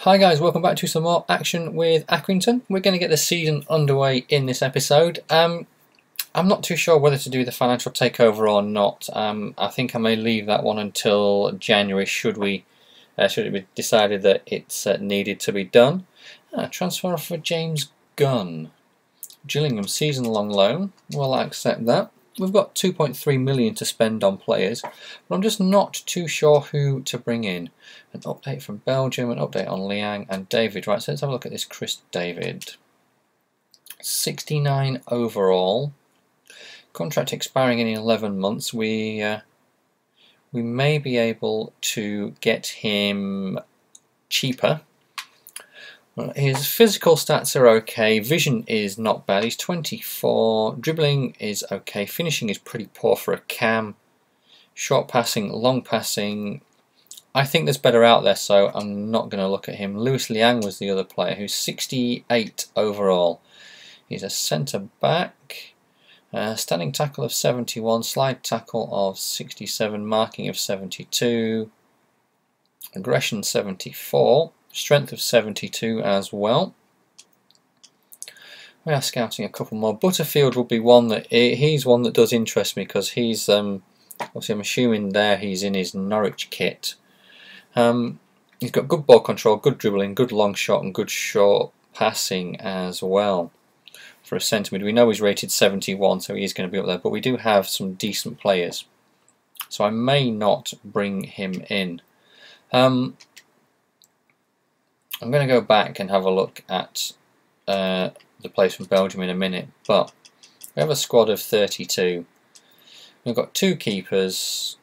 Hi guys, welcome back to some more action with Accrington. We're going to get the season underway in this episode. I'm not too sure whether to do the financial takeover or not. I think I may leave that one until January should it be decided that it's needed to be done. Transfer offer for James Gunn. Gillingham season-long loan. We'll accept that. We've got 2.3 million to spend on players, but I'm just not too sure who to bring in. An update from Belgium, an update on Liang and David. Right, so let's have a look at this Chris David. 69 overall. Contract expiring in 11 months. We may be able to get him cheaper. His physical stats are okay, vision is not bad, he's 24, dribbling is okay, finishing is pretty poor for a cam, short passing, long passing, I think there's better out there, so I'm not going to look at him. Lewis Liang was the other player, who's 68 overall. He's a centre back, standing tackle of 71, slide tackle of 67, marking of 72, aggression 74. Strength of 72 as well. We are scouting a couple more. Butterfield will be one that he's one that does interest me because he's obviously I'm assuming there he's in his Norwich kit. He's got good ball control, good dribbling, good long shot, and good short passing as well. For a centre mid, we know he's rated 71, so he is going to be up there. But we do have some decent players, so I may not bring him in. I'm going to go back and have a look at the players from Belgium in a minute, but we have a squad of 32. We've got 2 keepers.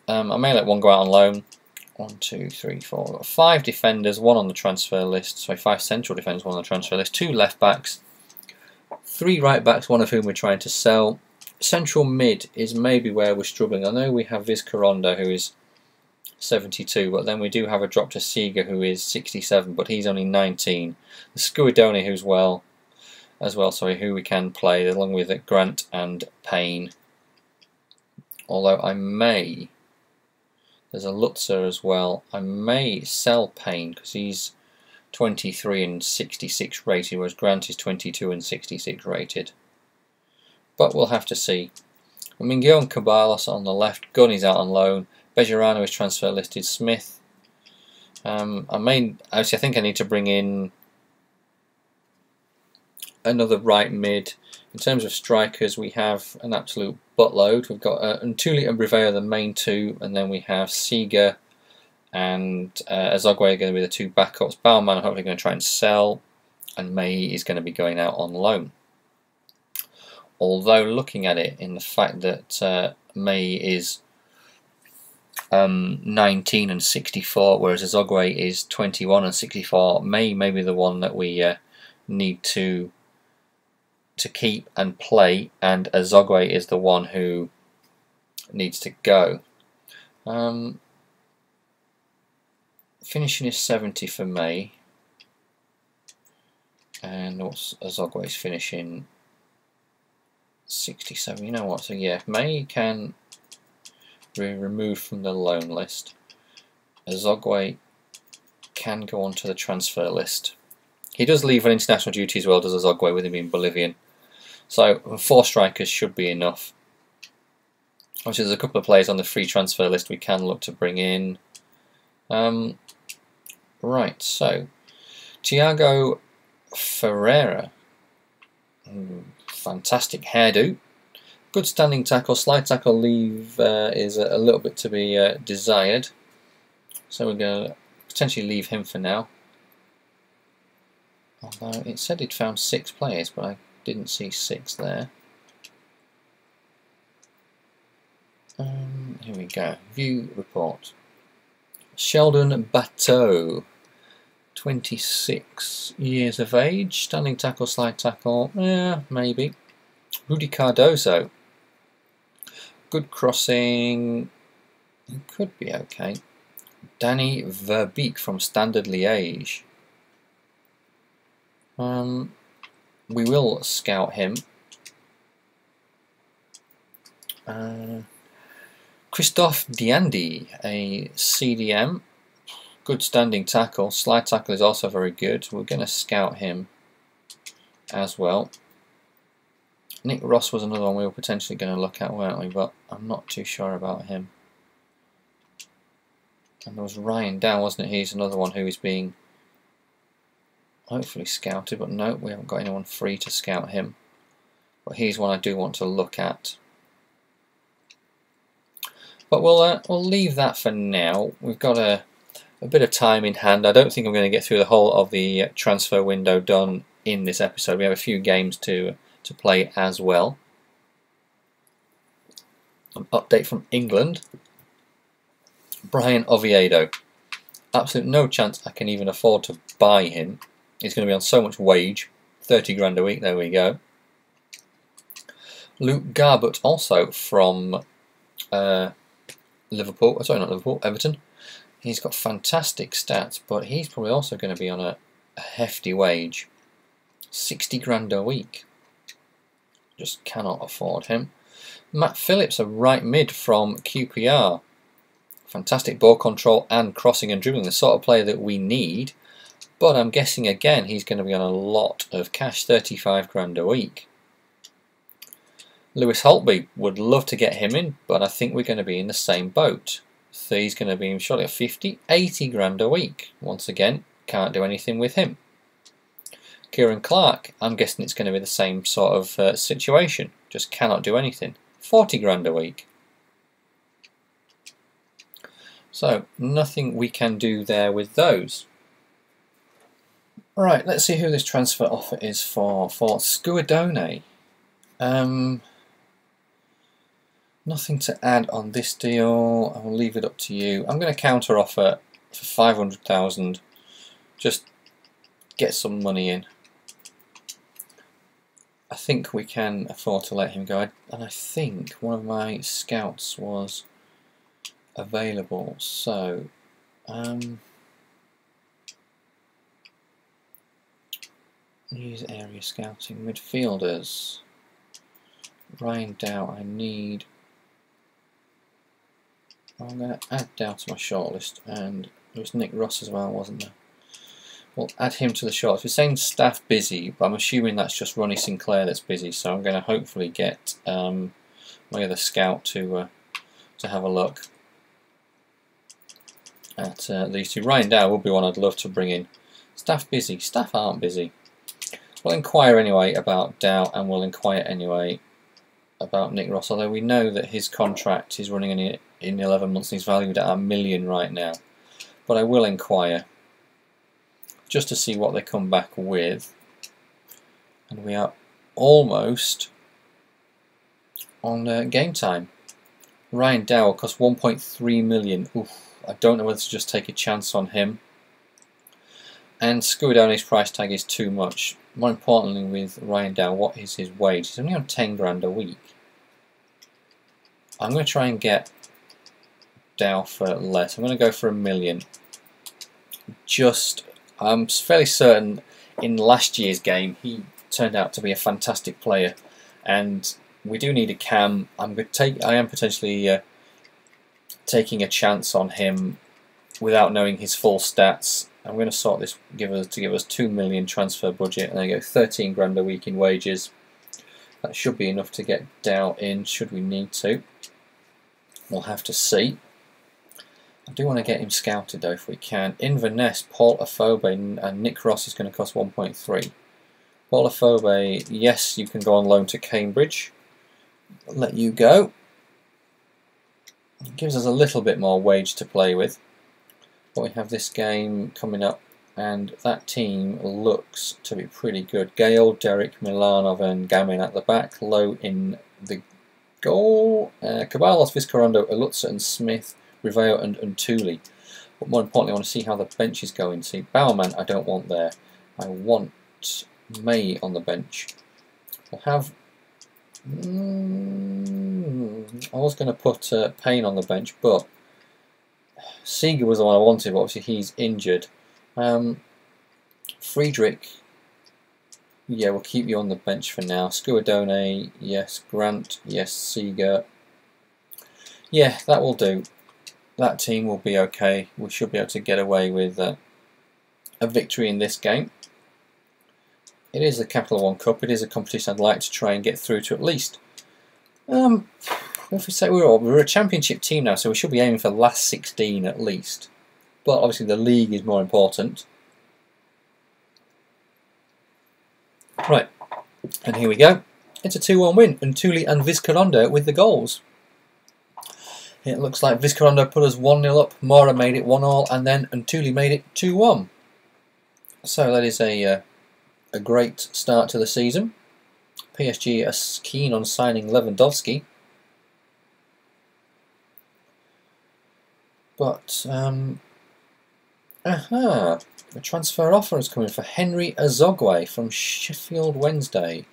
I may let one go out on loan. 1, 2, 3, 4. We've got 5 defenders, 1 on the transfer list. Sorry, 5 central defenders, 1 on the transfer list. 2 left backs, 3 right backs, one of whom we're trying to sell. Central mid is maybe where we're struggling. I know we have Viz Karonda, who is 72, but then we do have a drop to Seeger who is 67, but he's only 19. The Skuidoni who's who we can play along with Grant and Payne. Although there's a Lutzer as well. I may sell Payne because he's 23 and 66 rated, whereas Grant is 22 and 66 rated. But we'll have to see. Mingyo and Caballos on the left. Gunn is out on loan. Bejarano is transfer listed. Smith. I think I need to bring in another right mid. In terms of strikers, we have an absolute buttload. We've got Ntuli and Briveo, the main 2, and then we have Seeger and Azogwe are going to be the 2 backups. Baumann I'm hopefully going to try and sell, and May is going to be going out on loan. Although looking at it in the fact that May is 19 and 64, whereas Azogwe is 21 and 64. May be the one that we need to keep and play, and Azogwe is the one who needs to go. Finishing is 70 for May, and Azogwe's finishing 67. You know what? So yeah, May can removed from the loan list. Azogwe can go onto the transfer list. He does leave on international duty as well, does Azogwe, with him being Bolivian. So 4 strikers should be enough. Obviously there's a couple of players on the free transfer list we can look to bring in. Right, so Thiago Ferreira. Fantastic hairdo. Good standing tackle, slide tackle leave is a little bit to be desired. So we're going to potentially leave him for now. Although it said it found 6 players, but I didn't see 6 there. Here we go. View report. Sheldon Bateau, 26 years of age. Standing tackle, slide tackle, yeah, maybe. Rudy Cardozo. Good crossing, it could be okay. Danny Verbeek from Standard Liège. We will scout him. Christophe Diandi, a CDM. Good standing tackle. Slide tackle is also very good. We're going to scout him as well. Nick Ross was another one we were potentially going to look at, weren't we? But I'm not too sure about him. And there was Ryan Dow, wasn't it? He's another one who is being hopefully scouted, but no, we haven't got anyone free to scout him. But he's one I do want to look at. But we'll leave that for now. We've got a bit of time in hand. I don't think I'm going to get through the whole of the transfer window done in this episode. We have a few games to play as well. An update from England. Brian Oviedo. Absolute no chance I can even afford to buy him. He's going to be on so much wage. 30 grand a week, there we go. Luke Garbutt, also from Liverpool. Sorry, not Liverpool, Everton. He's got fantastic stats, but he's probably also going to be on a hefty wage. 60 grand a week. Just cannot afford him. Matt Phillips, a right mid from QPR. Fantastic ball control and crossing and dribbling, the sort of player that we need. But I'm guessing again he's going to be on a lot of cash, 35 grand a week. Lewis Holtby, would love to get him in, but I think we're going to be in the same boat. So he's going to be surely at 50, 80 grand a week. Once again, can't do anything with him. Kieran Clark, I'm guessing it's going to be the same sort of situation. Just cannot do anything. 40 grand a week. So, nothing we can do there with those. Right, let's see who this transfer offer is for Skuadone. Nothing to add on this deal. I will leave it up to you. I'm going to counter offer for 500,000. Just get some money in. I think we can afford to let him go. And I think one of my scouts was available. So, use area scouting. Midfielders. Ryan Dow, I'm going to add Dow to my shortlist, and there was Nick Ross as well, wasn't there? We'll add him to the shortlist. We're saying staff busy, but I'm assuming that's just Ronnie Sinclair that's busy, so I'm going to hopefully get my other scout to have a look at these two. Ryan Dow would be one I'd love to bring in. Staff busy. Staff aren't busy. We'll inquire anyway about Dow, and we'll inquire anyway about Nick Ross, although we know that his contract is running in 11 months and he's valued at $1 million right now. But I will inquire just to see what they come back with. And we are almost on game time. Ryan Dow costs 1.3 million. Oof, I don't know whether to just take a chance on him. And Skuadone's price tag is too much. More importantly, with Ryan Dow, what is his wage? He's only on 10 grand a week. I'm going to try and get Dow for less. I'm going to go for $1 million. I'm fairly certain in last year's game he turned out to be a fantastic player, and we do need a cam. I am potentially taking a chance on him without knowing his full stats. I'm going to sort this to give us $2 million transfer budget, and then go 13 grand a week in wages. That should be enough to get Dow in, should we need to. We'll have to see. I do want to get him scouted though if we can. Inverness, Paul Afobe, and Nick Ross is going to cost 1.3. Paul Afobe, yes, you can go on loan to Cambridge. I'll let you go. It gives us a little bit more wage to play with. But we have this game coming up, and that team looks to be pretty good. Gale, Derek, Milanov and Gamin at the back. Low in the goal. Caballos, Vizcarrondo, Alutza and Smith, Riveo and Untuli. But more importantly, I want to see how the bench is going. See, Bowerman I don't want there. I want May on the bench. We'll have... I was going to put Payne on the bench, but Seeger was the one I wanted, but obviously he's injured. Friedrich, yeah, we'll keep you on the bench for now. Skuadone, yes. Grant, yes. Seeger, yeah, that will do. that team will be okay. We should be able to get away with a victory in this game. It is the Capital One Cup. It is a competition I'd like to try and get through to at least. If we say we're a championship team now, so we should be aiming for the last 16 at least. But obviously the league is more important. Right, and here we go. It's a 2-1 win, and Thule and Vizcarrondo with the goals. It looks like Vizcarrondo put us 1-0 up, Mora made it 1-1, and then Thule made it 2-1. So that is a great start to the season. PSG are keen on signing Lewandowski. But, a transfer offer is coming for Henry Azogwe from Sheffield Wednesday.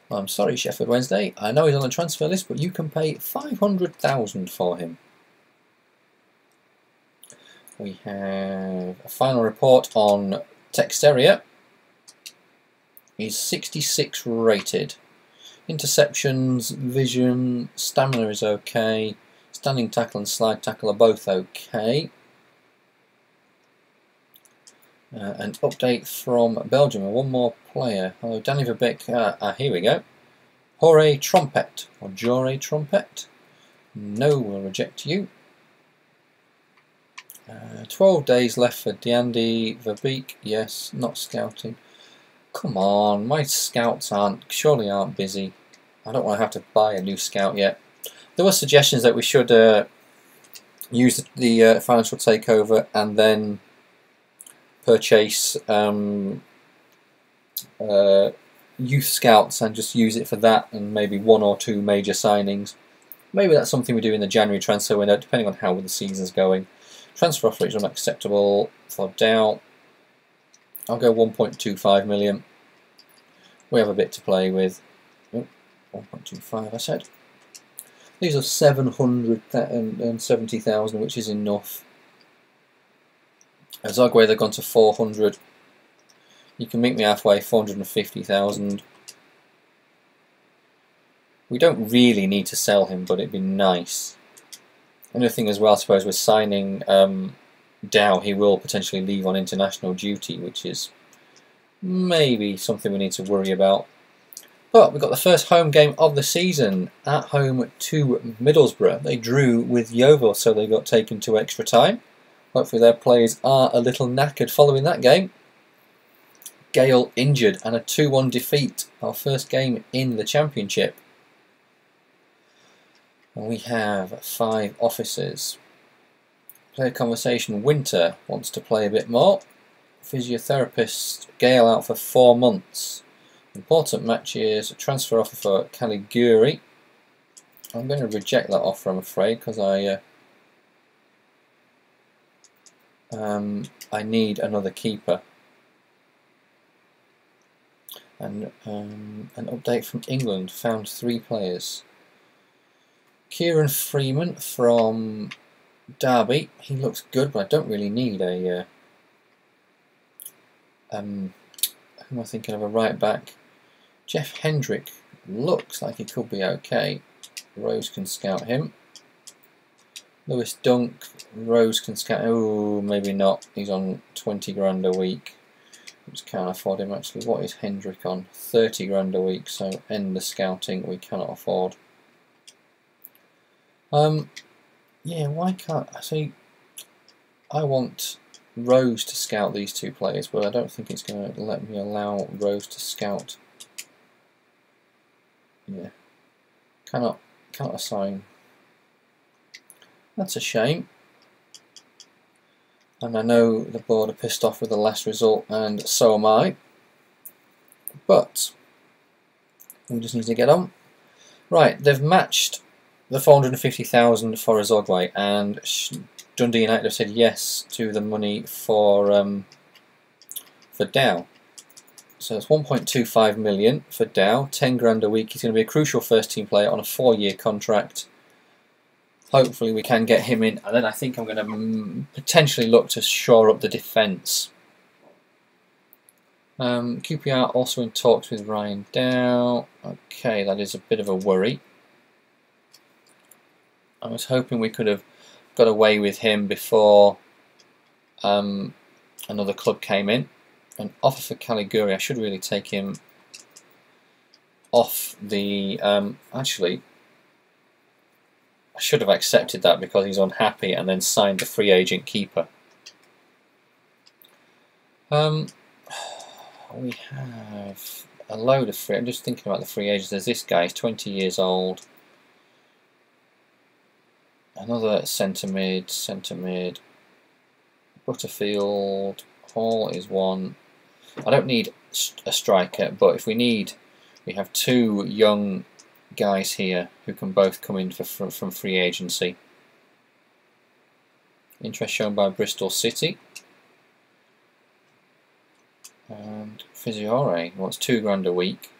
Well, I'm sorry, Sheffield Wednesday. I know he's on the transfer list, but you can pay $500,000 for him. We have a final report on Texteria. He's 66 rated. Interceptions, vision, stamina is okay. Standing tackle and slide tackle are both okay. An update from Belgium, one more player. Hello, Danny Verbeek. Here we go. Jorge Trompet, or Jore Trompet. No, we'll reject you. 12 days left for Diandi Verbeek. Yes, not scouting. Come on, my scouts surely aren't busy. I don't want to have to buy a new scout yet. There were suggestions that we should use the financial takeover and then purchase youth scouts and just use it for that and maybe 1 or 2 major signings. Maybe that's something we do in the January transfer window, depending on how the season's going. Transfer offer is unacceptable for Dow. I'll go 1.25 million. We have a bit to play with. Oh, 1.25 I said. These are 770,000, which is enough. Azogwe, they've gone to 400. You can meet me halfway, 450,000. We don't really need to sell him, but it'd be nice. Another thing as well, I suppose, with signing Dow, he will potentially leave on international duty, which is maybe something we need to worry about. But we've got the first home game of the season at home to Middlesbrough. They drew with Yeovil, so they got taken to extra time. Hopefully their players are a little knackered following that game. Gale injured and a 2-1 defeat, our first game in the Championship. And we have 5 officers. Player conversation, Winter wants to play a bit more. Physiotherapist, Gale out for 4 months. Important matches, a transfer offer for Caliguri. I'm going to reject that offer, I'm afraid, because I need another keeper. And an update from England, found 3 players. Kieran Freeman from Derby, he looks good, but I don't really need a who am I thinking of, a right back? Jeff Hendrick looks like he could be okay. Rose can scout him. Lewis Dunk, Rose can scout. Oh, maybe not. He's on 20 grand a week. Which can't afford him actually. What is Hendrick on? 30 grand a week. So end the scouting. We cannot afford. Yeah, why can't I see? I want Rose to scout these 2 players, but I don't think it's going to let me allow Rose to scout. Yeah, cannot assign. That's a shame. And I know the board are pissed off with the last result, and so am I. But we just need to get on. Right, they've matched the 450,000 for Azogwe, and Dundee United have said yes to the money for Dow. So it's 1.25 million for Dow, 10 grand a week. He's going to be a crucial first team player on a 4-year contract. Hopefully we can get him in, and then I think I'm going to potentially look to shore up the defence. QPR also in talks with Ryan Dow. Okay, that is a bit of a worry. I was hoping we could have got away with him before another club came in. An offer for Caliguri. I should really take him off the... actually, I should have accepted that because he's unhappy and then signed the free agent keeper. We have a load of free... I'm just thinking about the free agents. There's this guy, he's 20 years old. Another centre mid. Butterfield. Hall is one. I don't need a striker, but if we need... We have two young guys here who can both come in from free agency. Interest shown by Bristol City. And Fiziore wants £2 a week.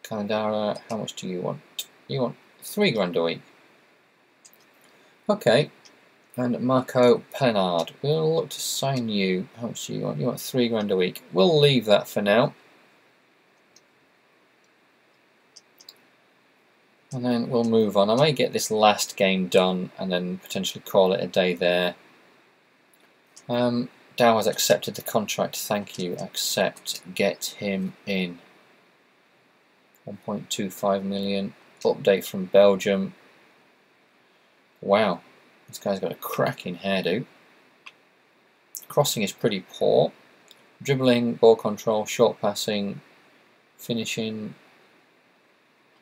Calendara, how much do you want? You want £3 a week. Okay. And Marco Pennard, we'll look to sign you. How much do you want? You want £3 a week. We'll leave that for now. And then we'll move on. I may get this last game done and then potentially call it a day there. Dow has accepted the contract. Thank you. Accept. Get him in. 1.25 million. Update from Belgium. Wow. This guy's got a cracking hairdo. Crossing is pretty poor. Dribbling, ball control, short passing, finishing.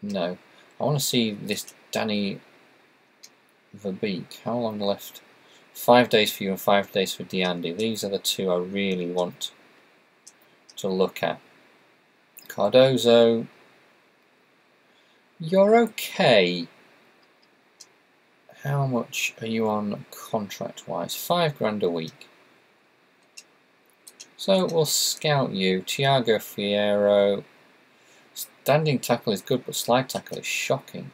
No. I want to see this Danny Verbeek. How long left? 5 days for you and 5 days for Diandi. These are the two I really want to look at. Cardozo. You're okay. How much are you on contract-wise? £5 a week. So we'll scout you. Thiago Fierro. Standing tackle is good, but slide tackle is shocking.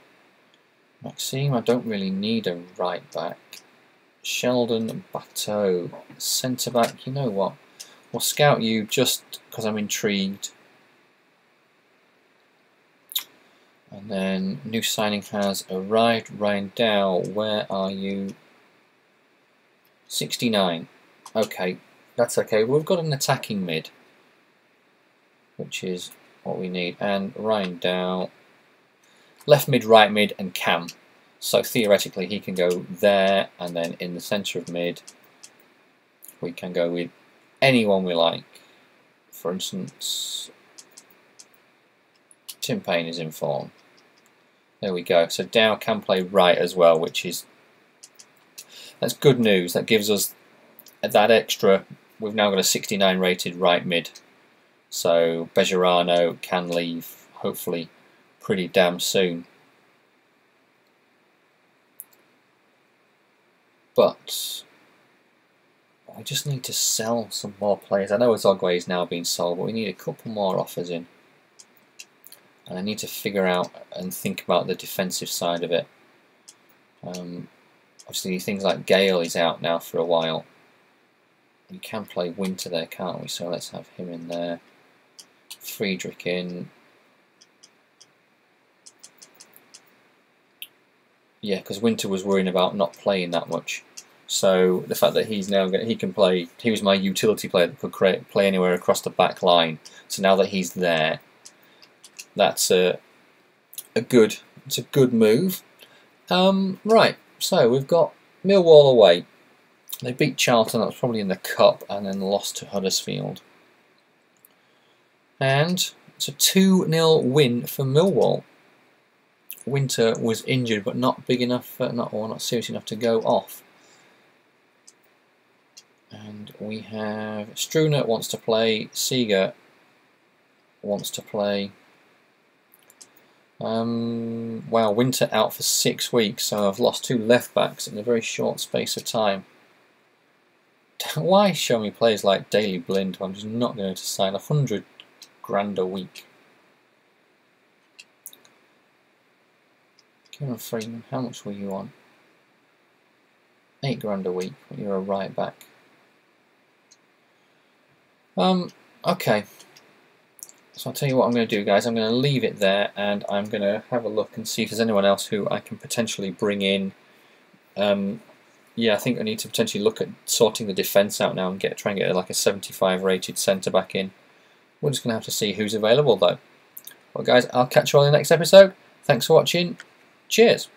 Maxime, I don't really need a right back. Sheldon Bateau, centre back. You know what? We'll scout you just because I'm intrigued. And then new signing has arrived. Ryan Dow, where are you? 69. Okay, that's okay. We've got an attacking mid, which is what we need. And Ryan Dow, left mid, right mid, and cam. So theoretically, he can go there, and then in the centre of mid, we can go with anyone we like. For instance, Tim Payne is in form. There we go. So Dow can play right as well, that's good news. That gives us that extra. We've now got a 69 rated right mid. So Bejarano can leave, hopefully, pretty damn soon. But we just need to sell some more players. I know Azogwe is now being sold, but we need a couple more offers in. And I need to figure out and think about the defensive side of it. Obviously things like Gale is out now for a while. We can play Winter there, can't we? So let's have him in there. Friedrich in. Yeah, because Winter was worrying about not playing that much. So the fact that he's now he can play. He was my utility player that could play anywhere across the back line. So now that he's there, that's a good move. Right, so we've got Millwall away. They beat Charlton. That was probably in the cup, and then lost to Huddersfield. And it's a 2-0 win for Millwall. Winter was injured, but not big enough, not serious enough to go off. And we have Struner wants to play. Seeger wants to play. Wow, Winter out for 6 weeks, so I've lost 2 left backs in a very short space of time. Why show me players like Daley Blind who I'm just not going to sign? £100 a week. Kieran Freeman, how much were you on? £8 a week when you're a right back. Okay. So I'll tell you what I'm going to do, guys. I'm going to leave it there, and I'm going to have a look and see if there's anyone else who I can potentially bring in. Yeah, I think I need to potentially look at sorting the defence out now and try and get like a 75 rated centre back in. We're just going to have to see who's available though. Well, guys, I'll catch you on the next episode. Thanks for watching. Cheers.